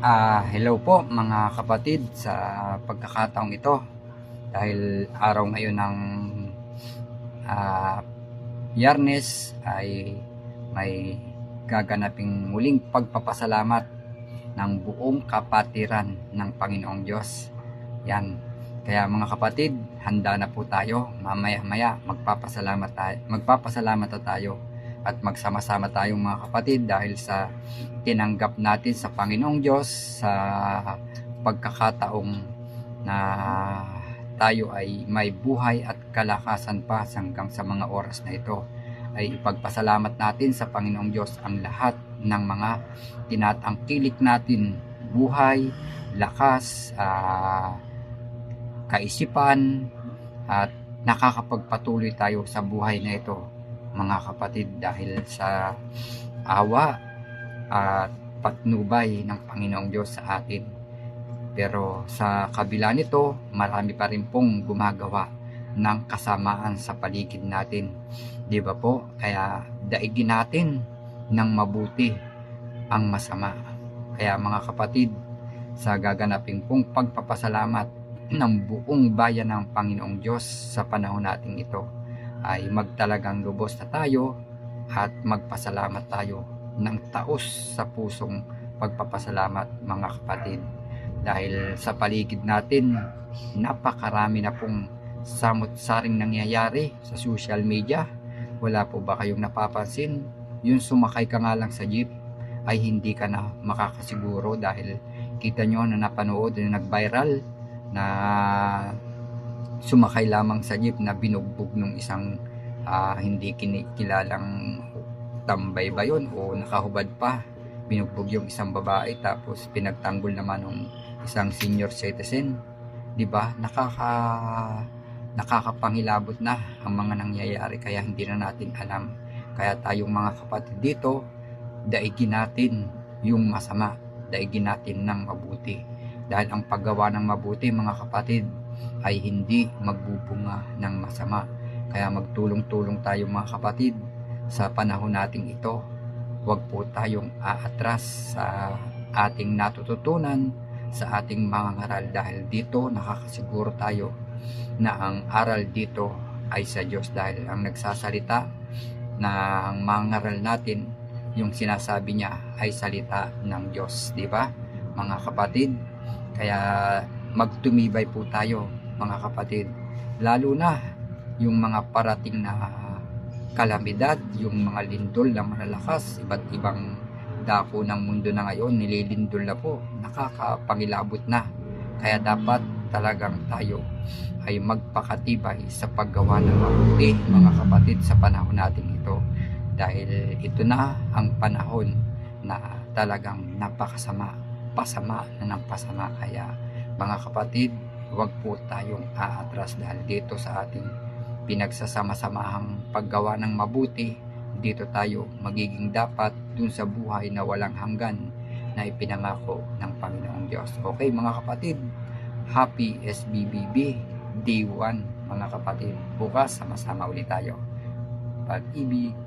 Hello po mga kapatid sa pagkakataong ito dahil araw ngayon ng Biyernes ay may gaganaping muling pagpapasalamat ng buong kapatiran ng Panginoong Diyos. Yan. Kaya mga kapatid, handa na po tayo. Mamaya-maya magpapasalamat na tayo at magsama-sama tayong mga kapatid dahil sa tinanggap natin sa Panginoong Diyos sa pagkakataong na tayo ay may buhay at kalakasan pa hanggang sa mga oras na ito. Ay ipagpasalamat natin sa Panginoong Diyos ang lahat ng mga tinatangkilik natin, buhay, lakas, kaisipan, at nakakapagpatuloy tayo sa buhay na ito mga kapatid dahil sa awa at patnubay ng Panginoong Diyos sa atin. Pero sa kabila nito, marami pa rin pong gumagawa ng kasamaan sa paligid natin. Di ba po? Kaya daigin natin ng mabuti ang masama. Kaya mga kapatid, sa gaganapin pong pagpapasalamat ng buong bayan ng Panginoong Diyos sa panahon nating ito, ay magtalagang lubos na tayo at magpasalamat tayo ng taos sa pusong pagpapasalamat mga kapatid. Dahil sa paligid natin, napakarami na pong samot-saring nangyayari sa social media. Wala po ba kayong napapansin? Yung sumakay ka nga lang sa jeep ay hindi ka na makakasiguro dahil kita nyo na napanood na nag-viral na sumakay lamang sa jeep na binugbog ng isang hindi kinikilalang tambay ba yun o nakahubad pa. Binugbog yung isang babae tapos pinagtanggol naman ng isang senior citizen. Di ba? Nakakapangilabot na ang mga nangyayari kaya hindi na natin alam. Kaya tayong mga kapatid dito, daigin natin yung masama, daigin natin ng mabuti. Dahil ang paggawa ng mabuti mga kapatid ay hindi magbubunga ng masama. Kaya magtulong-tulong tayo mga kapatid sa panahon nating ito. Huwag po tayong aatras sa ating natututunan, sa ating mga ngaral dahil dito nakakasiguro tayo na ang aral dito ay sa Diyos dahil ang nagsasalita na ang mga ngaral natin, yung sinasabi niya ay salita ng Diyos, di ba mga kapatid? Kaya magtumibay po tayo mga kapatid, lalo na yung mga parating na kalamidad, yung mga lindol na malalakas, iba't ibang dako ng mundo na ngayon nililindol na po, nakakapangilabot na. Kaya dapat talagang tayo ay magpakatibay sa paggawa ng mabuti mga kapatid sa panahon natin ito dahil ito na ang panahon na talagang napakasama, pasama na ng pasama. Kaya mga kapatid, huwag po tayong aatras dahil dito sa ating pinagsasama-samahang paggawa ng mabuti, dito tayo magiging dapat dun sa buhay na walang hanggan na ipinangako ng Panginoong Diyos. Okay mga kapatid, Happy SBBB Day 1 mga kapatid. Bukas sama-sama ulit tayo. Pag-ibig,